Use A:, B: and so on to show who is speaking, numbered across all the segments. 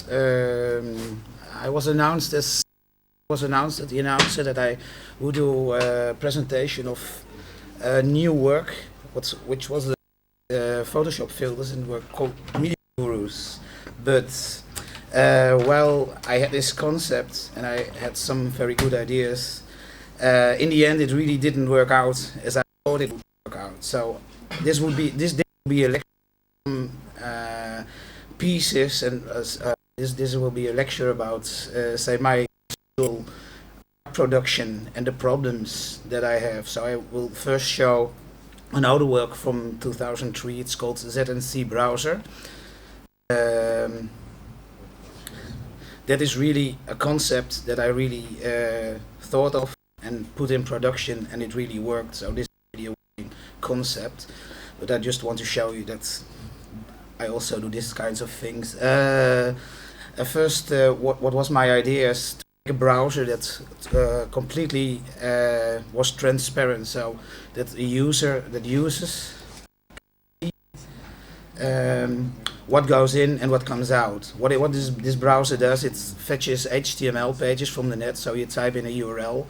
A: and I was announced at the announcer that I would do a presentation of new work, which was the Photoshop filters and were called Mediagurus. But well, I had this concept and I had some very good ideas. In the end, it really didn't work out as I thought it would work out. So this would be a lecture on pieces, and this will be a lecture about say my production and the problems that I have. So I will first show an older work from 2003. It's called ZNC Browser. That is really a concept that I really thought of and put in production, and it really worked. So this is really a working concept, but I just want to show you that I also do these kinds of things. First, what was my idea is to make a browser that completely was transparent, so that a user that uses what goes in and what comes out. What this browser does, it fetches HTML pages from the net, so you type in a URL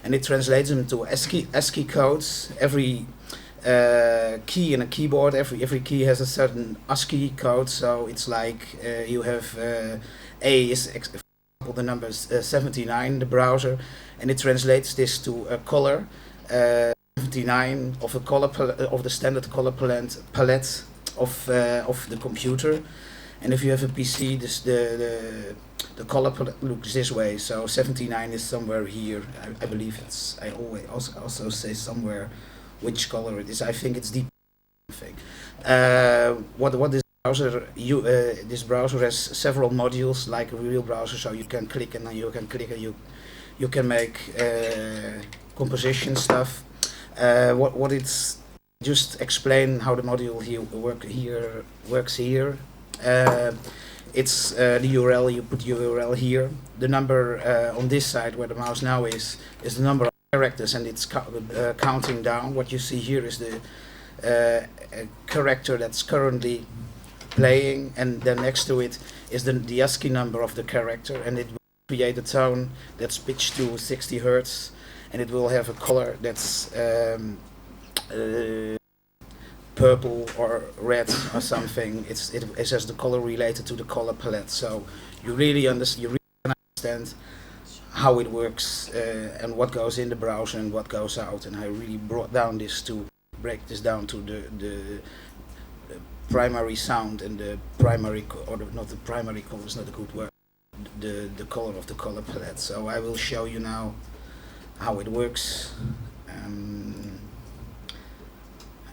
A: and it translates them to ASCII codes. Every key in a keyboard, every key has a certain ASCII code, so it's like you have A is, for example, the number 79 in the browser, and it translates this to a color 79 of a color of the standard color palette of the computer. And if you have a PC, the color palette looks this way. So 79 is somewhere here. I believe it's. I always also say somewhere which color it is. I think it's the thing. What this browser this browser has several modules like a real browser. So you can click and then you can click and you can make composition stuff. What it's just explain how the module works here. It's the URL. You put URL here. The number on this side where the mouse now is the number of characters, and it's counting down. What you see here is the character that's currently playing, and then next to it is the ASCII number of the character, and it will create a tone that's pitched to 60 Hertz, and it will have a color that's purple or red or something. It has the color related to the color palette, so you really understand how it works and what goes in the browser and what goes out. And I really break this down to the primary sound and the primary not the primary color is not a good word, the color of the color palette. So I will show you now how it works.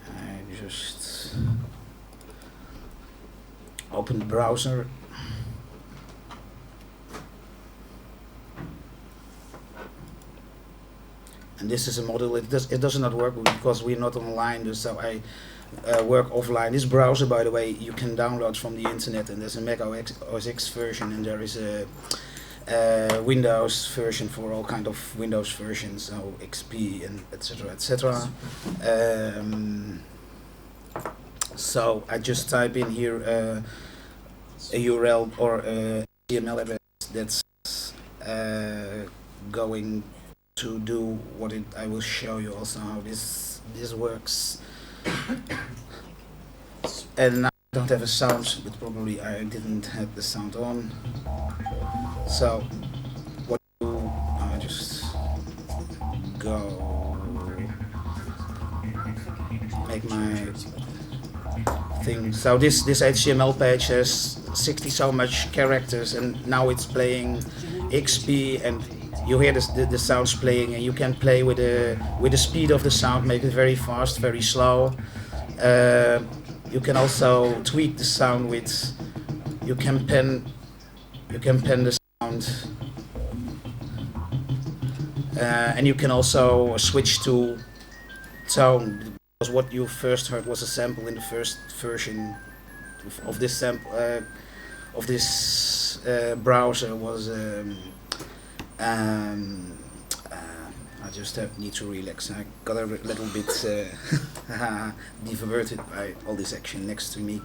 A: I just open the browser. And this is a model. It does not work because we're not online, so I work offline. This browser, by the way, you can download from the internet, and there's a Mac OS X version, and there is a Windows version for all kind of Windows versions, so XP and etc. etc. So I just type in here a URL or a HTML address that's going to do what I will show you also how this works. And now I don't have a sound, but probably I didn't have the sound on. So what I do, I just go make my thing. So this HTML page has 60 so much characters, and now it's playing XP, and you hear the sounds playing, and you can play with the speed of the sound, make it very fast, very slow. You can also tweak the sound with, you can pen the sound, and you can also switch to tone, because what you first heard was a sample in the first version of this sample of this browser was I just need to relax. I got a little bit diverted by all this action next to me.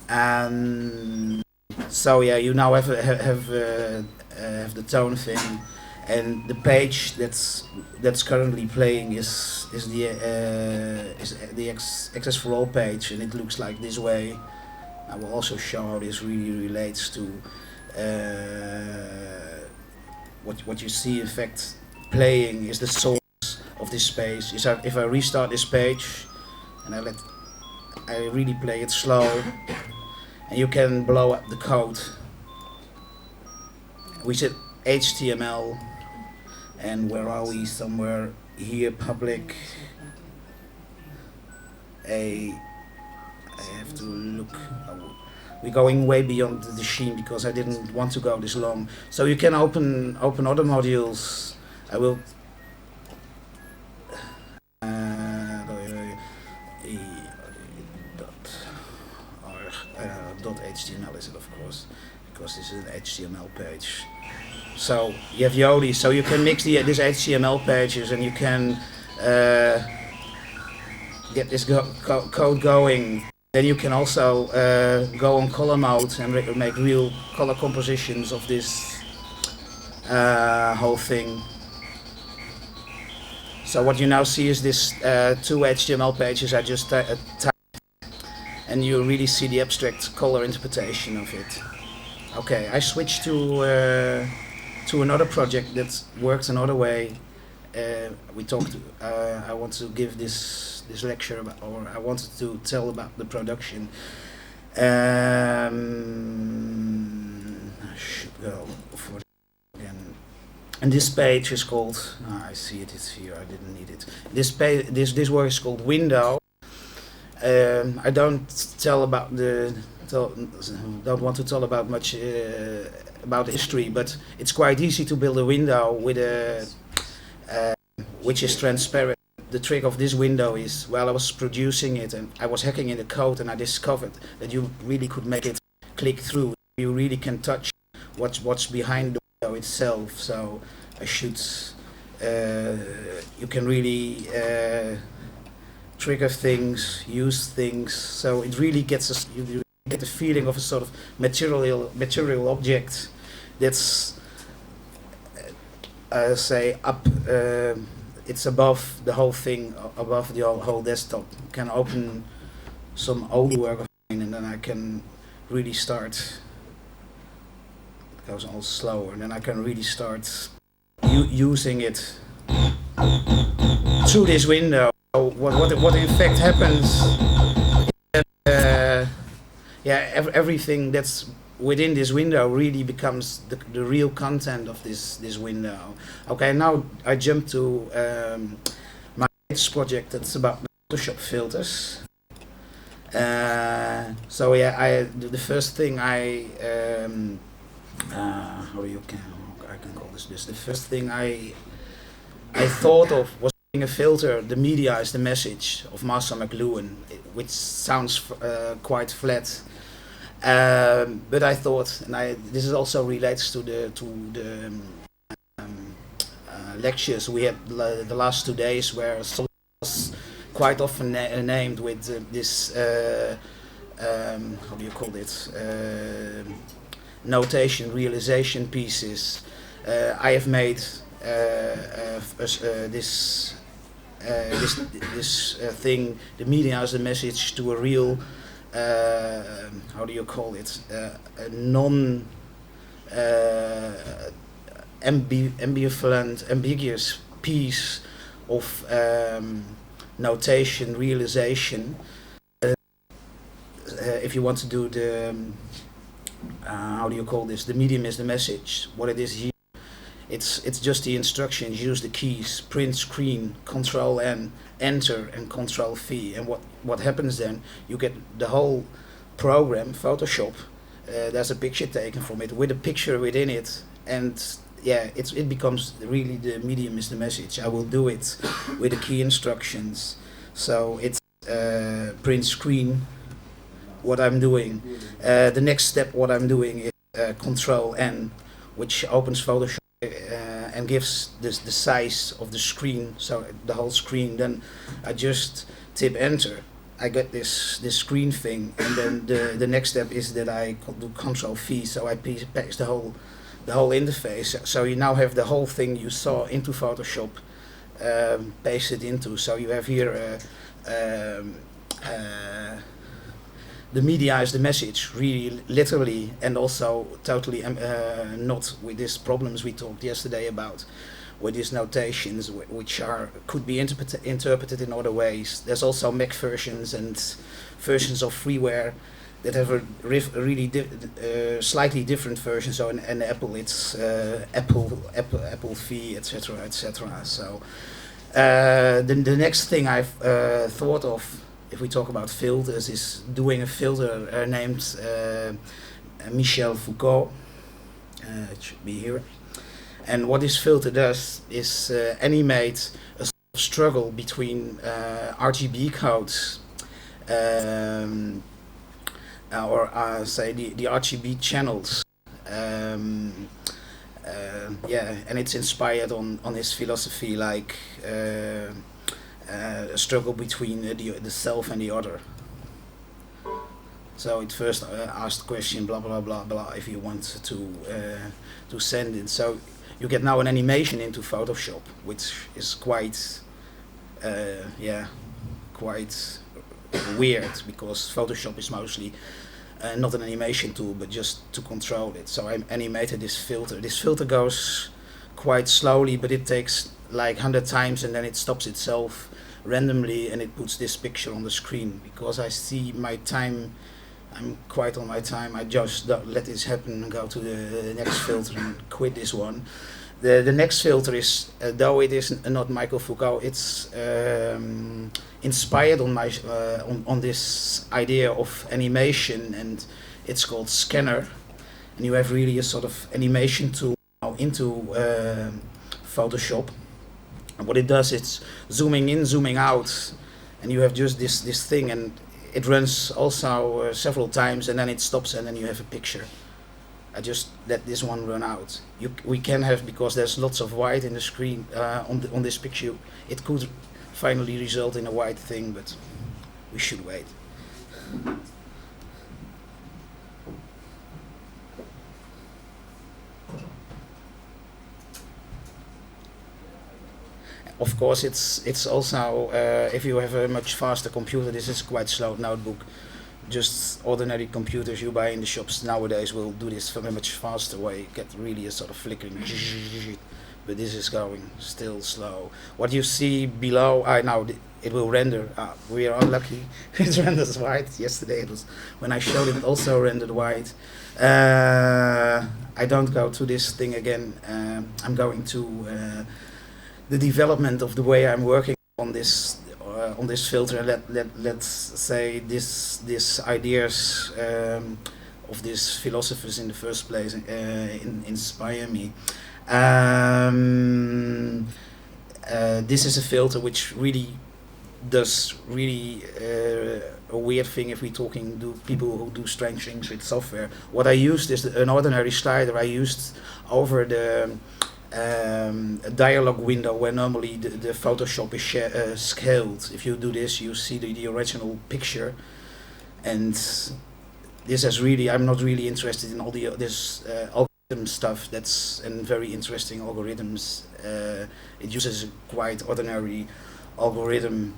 A: And so yeah, you now have the tone thing, and the page that's currently playing is the access for all page, and it looks like this way. I will also show how this really relates to what you see. In fact, playing is the source of this space. If I restart this page and I really play it slow, and you can blow up the code. We said HTML, and where are we? Somewhere here, public. I have to look. We're going way beyond the machine because I didn't want to go this long. So you can open other modules. I will. .html is it, of course, because this is an HTML page. So you have Yodi, so you can mix these HTML pages, and you can get this code going. Then you can also go on color mode and make real color compositions of this whole thing. So what you now see is this two HTML pages I just typed, and you really see the abstract color interpretation of it. Okay, I switched to another project that works another way. We talked. I want to give this lecture about, or I wanted to tell about the production. I should go for it again. And this page is called. I see it. It's here. I didn't need it. This work is called Window. I don't don't want to tell about much about history, but it's quite easy to build a window with which is transparent. The trick of this window is, while I was producing it and I was hacking in the code, and I discovered that you really could make it click through. You really can touch what's behind the window itself. So I should. You can really. Trigger things, use things, so it really gets you get the feeling of a sort of material object that's say up. It's above the whole thing, above the whole desktop. You can open some old work of mine, and then I can really start. It goes all slower, and then I can really start using it through this window. So what in fact happens? Everything that's within this window really becomes the real content of this window. Okay, now I jump to my latest project that's about Photoshop filters. So yeah, the first thing I can call this. The first thing I thought of was a filter. The media is the message of Marshall McLuhan, which sounds quite flat, but I thought, and this is also relates to the lectures we had the last 2 days, where was quite often named with this how do you call it, notation realization pieces. I have made this thing, the media as a message, to a real how do you call it, a non ambiguous piece of notation realization. If you want to do the how do you call this, the medium is the message, what it is here, it's just the instructions. Use the keys, print screen, Control N, enter, and Control V, and what happens then, you get the whole program, Photoshop. There's a picture taken from it with a picture within it, and yeah, it becomes really the medium is the message. I will do it with the key instructions. So it's print screen, what I'm doing. The next step, what I'm doing is Control N, which opens Photoshop and gives the size of the screen, so the whole screen. Then I just tip enter, I get this screen thing, and then the next step is that I do Control V, so I paste the whole interface. So you now have the whole thing you saw into Photoshop pasted into. So you have here the media is the message, really literally, and also totally not with these problems we talked yesterday about, with these notations which could be interpreted in other ways. There's also Mac versions and versions of freeware that have a really slightly different version. So in Apple it's Apple V, etc., etc. So the next thing I've thought of, if we talk about filters, is doing a filter named Michel Foucault. It should be here. And what this filter does is animate a sort of struggle between RGB codes, or say the RGB channels. Yeah, and it's inspired on his philosophy, like a struggle between the self and the other. So it first asked the question, blah blah blah blah, if you want to send it. So you get now an animation into Photoshop, which is quite quite weird, because Photoshop is mostly not an animation tool, but just to control it. So I animated this filter. This filter goes quite slowly, but it takes like 100 times, and then it stops itself randomly, and it puts this picture on the screen. Because I see my time, I'm quite on my time, I just let this happen and go to the next filter and quit this one. The next filter is, though it is not Michael Foucault, it's inspired on my on this idea of animation, and it's called Scanner. And you have really a sort of animation tool now into Photoshop. And what it does, it's zooming in, zooming out, and you have just this thing, and it runs also several times, and then it stops, and then you have a picture. I just let this one run out. We can have, because there's lots of white in the screen on this picture, it could finally result in a white thing, but we should wait. Of course, it's also if you have a much faster computer, this is quite slow notebook. Just ordinary computers you buy in the shops nowadays will do this from a much faster way. You get really a sort of flickering, but this is going still slow. What you see below, now it will render. We are unlucky. It renders white. Yesterday it was, when I showed it, also rendered white. I don't go to this thing again. I'm going to the development of the way I'm working on this filter. Let's say this ideas of these philosophers in the first place inspire me. This is a filter which really does a weird thing if we're talking to people who do strange things with software. What I used is an ordinary slider I used over the a dialog window where normally the Photoshop is scaled. If you do this, you see the original picture, and this has really, I'm not really interested in all this algorithm stuff. That's very interesting algorithms. It uses a quite ordinary algorithm,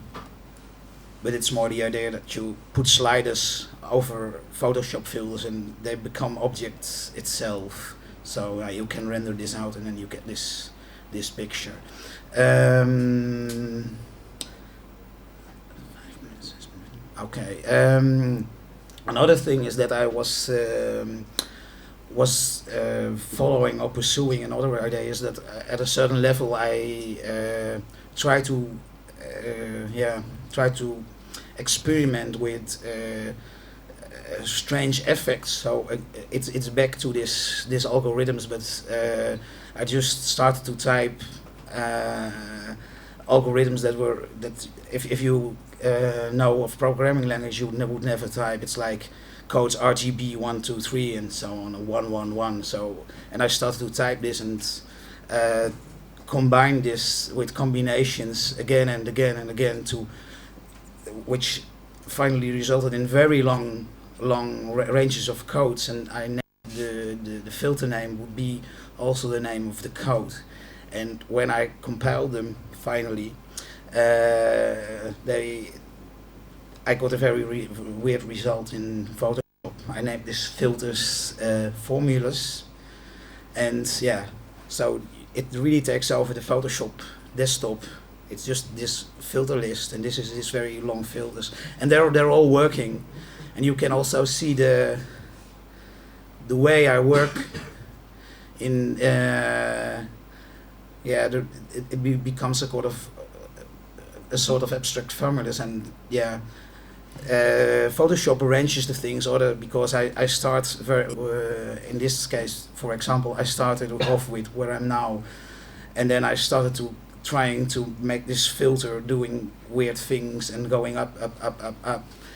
A: but it's more the idea that you put sliders over Photoshop filters and they become objects itself. So you can render this out, and then you get this picture. Okay. Another thing is that I was following or pursuing another idea, is that at a certain level I try to experiment with strange effects. So it's back to this algorithms, but I just started to type algorithms that if you know of programming language, you would never type. It's like codes RGB 1 2 3 and so on, 1 1 1. So, and I started to type this and combine this with combinations again and again and again, to which finally resulted in very long ranges of codes, and I named the filter name would be also the name of the code. And when I compiled them finally, I got a very weird result in Photoshop. I named this filters formulas, and yeah, so it really takes over the Photoshop desktop. It's just this filter list, and this is this very long filters, and they're all working, and you can also see the way I work in it becomes a sort of abstract formulas, and yeah. Photoshop arranges the things because I start in this case, for example, I started off with where I'm now, and then I started trying to make this filter doing weird things and going up.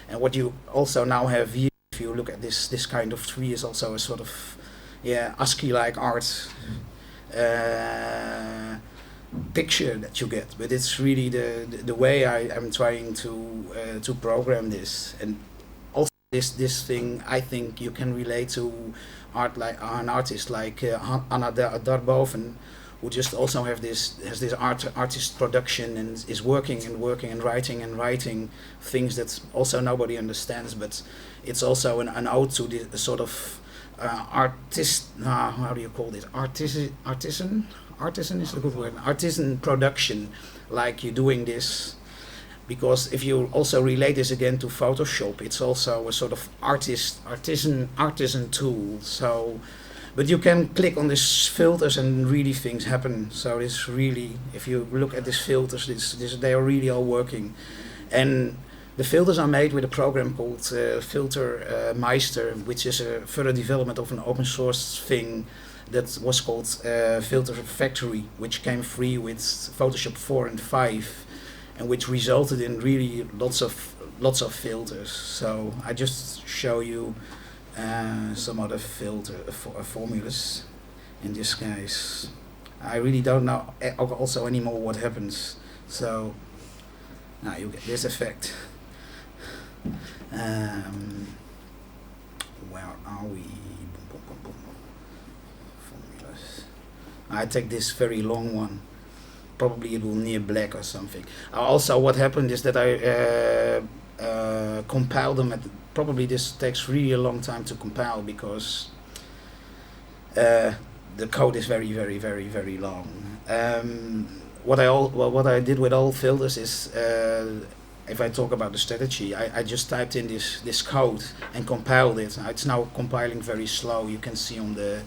A: And what you also now have here, if you look at this kind of tree, is also a sort of ASCII-like art picture that you get, but it's really the way I'm trying to program this. And also this thing, I think you can relate to an artist like Anna Darboven, who just also has this artist production and is working and writing things that also nobody understands, but it's also an ode to the sort of how do you call this, artisan is a good word, artisan production, like you're doing this, because if you also relate this again to Photoshop, it's also a sort of artisan tool. So, but you can click on these filters and really things happen. So it's really, if you look at these filters, they are really all working, and the filters are made with a program called Filter Meister, which is a further development of an open source thing that was called Filter Factory, which came free with Photoshop 4 and 5, and which resulted in really lots of filters. So I just show you some other formulas. In this case, I really don't know also anymore what happens. So now you get this effect. Where are we? Formulas. I take this very long one. Probably it will near black or something. Also, what happened is that I compiled them. Probably this takes really a long time to compile because the code is very long. What I did with all filters is. If I talk about the strategy, I just typed in this code and compiled it. It's now compiling very slow. You can see on the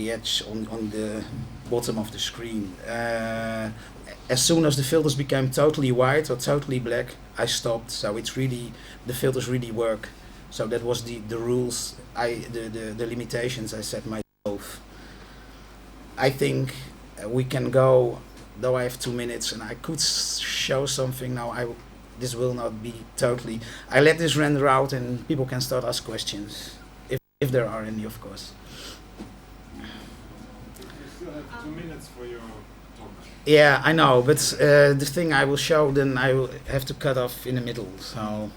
A: edge, on the bottom of the screen. As soon as the filters became totally white or totally black, I stopped. So it's really, the filters really work. So that was the rules, the limitations I set myself. I think we can go. Though I have 2 minutes and I could show something now, this will not be totally. I let this render out and people can start ask questions, if there are any, of course.
B: You still have 2 minutes for your talk.
A: Yeah, I know, but the thing I will show, then I will have to cut off in the middle. So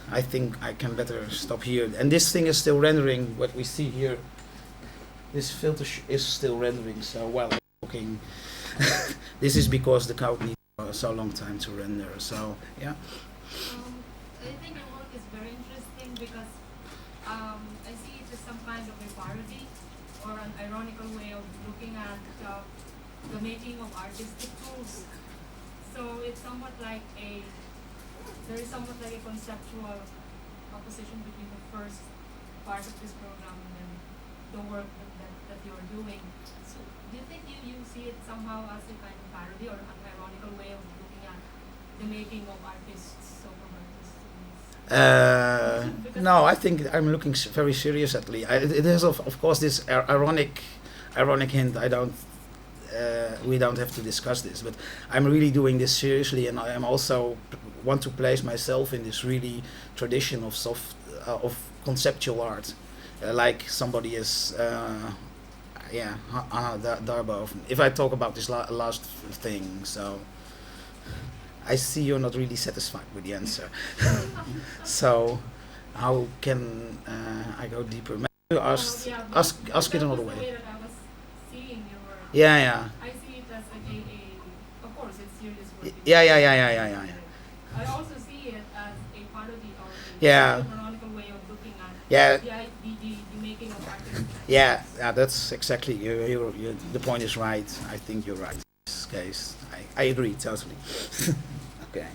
A: I think I can better stop here. And this thing is still rendering what we see here. This filter is still rendering, so while I'm talking. This is because the code needs so long time to render. So yeah.
C: I think your work is very interesting because I see it as some kind of a parody or an ironical way of looking at the making of artistic tools. So it's somewhat like there is somewhat like a conceptual opposition between the first part of this program and then the work that you're doing. So do you think you see it somehow as a kind of parody or an ironical way of looking at the making of artists, so-called artists?
A: No, I think I'm looking very serious at it. It has of course this ironic hint. We don't have to discuss this, but I'm really doing this seriously, and I am also want to place myself in this really tradition of conceptual art, like somebody is. Darboven. If I talk about this last thing, so I see you're not really satisfied with the answer. So, how can I go deeper? Maybe you ask
C: Yeah,
A: ask it
C: that
A: another
C: was the
A: way.
C: way that I was seeing your work.
A: Yeah.
C: I see it as of course, it's serious work.
A: Yeah.
C: I also see it as a parody or
A: Yeah.
C: a canonical way of looking at
A: Yeah.
C: the making of art.
A: Yeah, that's exactly. The point is right. I think you're right. In this case, I agree totally. Okay.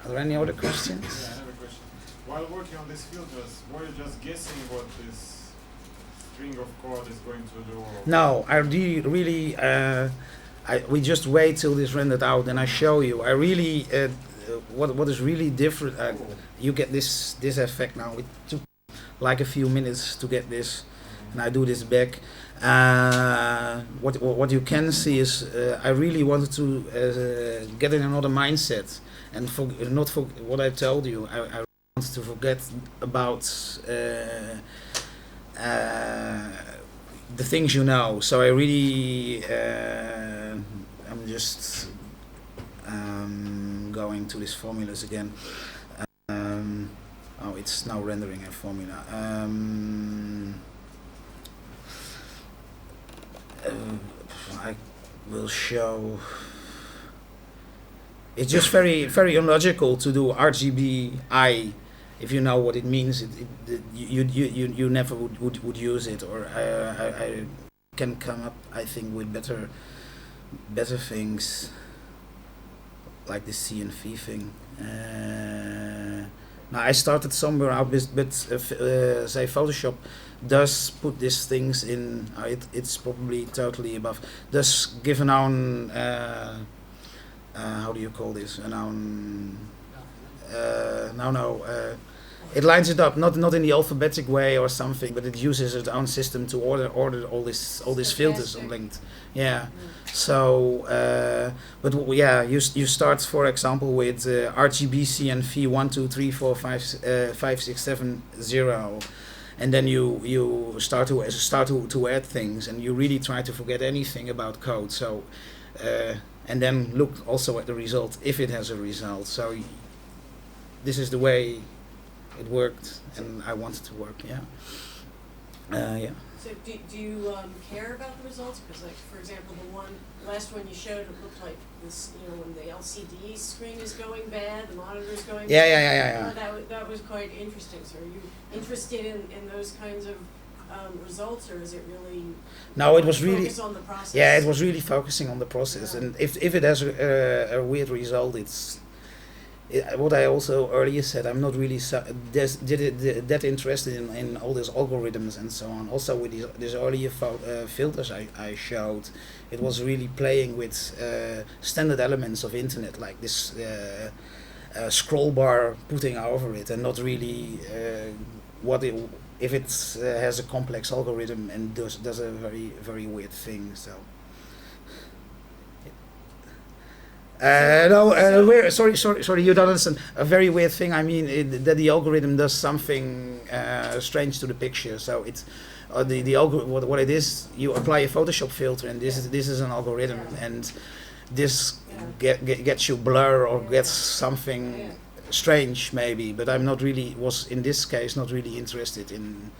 A: Are there any other questions?
B: Yeah, I have a question. While working on these filters, were you just guessing what this string of code is going to do? Or
A: No, I really. We just wait till this rendered out, and I show you. I really. What is really different? You get this effect now. It took like a few minutes to get this, and I do this back. What you can see is I really wanted to get in another mindset and not for what I told you. I wanted to forget about the things you know. So I really I'm just going to these formulas again. Oh, it's now rendering a formula. I will show. It's just very illogical to do RGBI if you know what it means. You never would use it, or I can come up, I think, with better things like the C and V thing. Now I started somewhere out, but say Photoshop does put these things in. It's probably totally above. Does give a noun. How do you call this? A noun. No. It lines it up, not in the alphabetic way or something, but it uses its own system to order all these filters on linked. Yeah. So, but you start, for example, with RGB CNV 1 2 3 4 5 6 7 0, and then you start to add things, and you really try to forget anything about code. So, and then look also at the result if it has a result. So, this is the way it worked, and I want it to work. Yeah.
D: So do you care about the results? Because, like, for example, last one you showed, it looked like this, when the LCD screen is going bad, the monitor is going bad.
A: Yeah.
D: That was quite interesting. So are you interested in those kinds of results, or is it really
A: no, it was really
D: focus on the process?
A: Yeah, it was really focusing on the process, and if it has a weird result, what I also earlier said, I'm not really that interested in all these algorithms and so on. Also with these earlier filters I showed, it was really playing with standard elements of internet, like this scroll bar putting over it, and not really if it has a complex algorithm and does a very, very weird thing. So. Sorry, you don't understand. A very weird thing. I mean that the algorithm does something strange to the picture. So it's the algorithm. What it is, you apply a Photoshop filter, and this is an algorithm, and this gets you blur or gets something strange maybe. But I'm not really in this case not really interested in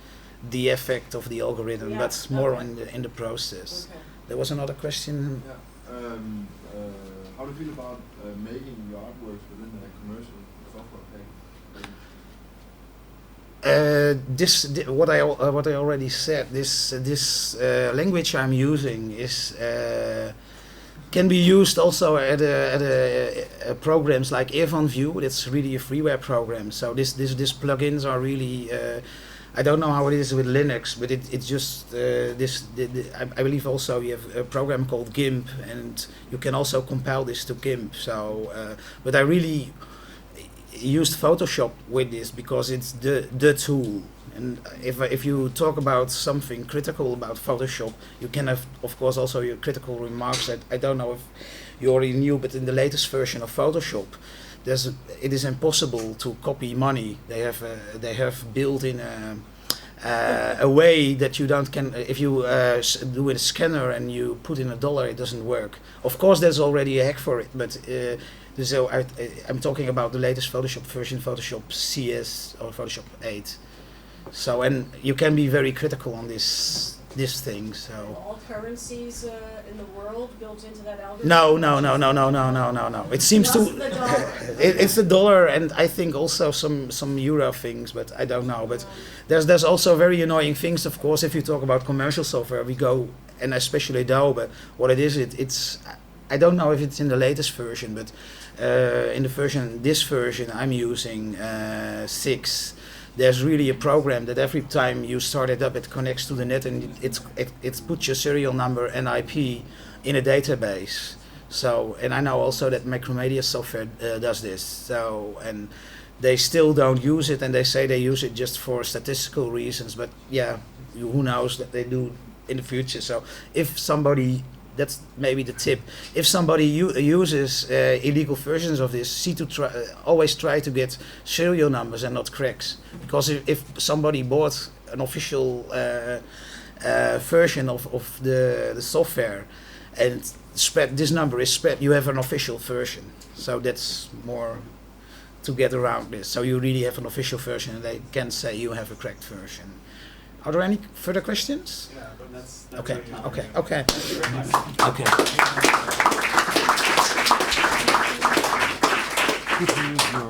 A: the effect of the algorithm, but more in the process.
D: Okay.
A: There was another question.
E: Yeah. How do you feel about making your artworks within a commercial software pack?
A: What I already said. This language I'm using is can be used also at programs like EvanView. That's really a freeware program. So these plugins are really. I don't know how it is with Linux, but it's just I believe also you have a program called GIMP, and you can also compile this to GIMP. So, but I really used Photoshop with this because it's the tool. And if you talk about something critical about Photoshop, you can have, of course, also your critical remarks. I don't know if you already knew, but in the latest version of Photoshop, it is impossible to copy money. They have built in a way that you can. If you do a scanner and you put in $1, it doesn't work. Of course, there's already a hack for it, but So I'm talking about the latest Photoshop version, Photoshop CS or Photoshop 8. So, and you can be very critical on this thing.
D: Are
A: So
D: all currencies in the world built into that algorithm?
A: no. It seems
D: Just
A: to.
D: the dollar.
A: It's the dollar, and I think also some euro things, but I don't know. But there's also very annoying things, of course. If you talk about commercial software, we go, and especially Adobe. What it is, it's I don't know if it's in the latest version, but in this version I'm using 6. There's really a program that every time you start it up, it connects to the net, and it puts your serial number and IP in a database. So, and I know also that Macromedia software does this. So, and they still don't use it, and they say they use it just for statistical reasons. But yeah, who knows that they do in the future. So, if somebody, that's maybe the tip. If somebody uses illegal versions of this, always try to get serial numbers and not cracks. Because if somebody bought an official version of the software and this number is spread, you have an official version. So that's more to get around this. So you really have an official version, and they can say you have a cracked version. Are there any further questions?
B: Yeah, but that's
A: Okay,
B: really
A: okay, okay.
B: very nice.
A: Okay.
F: Could you use your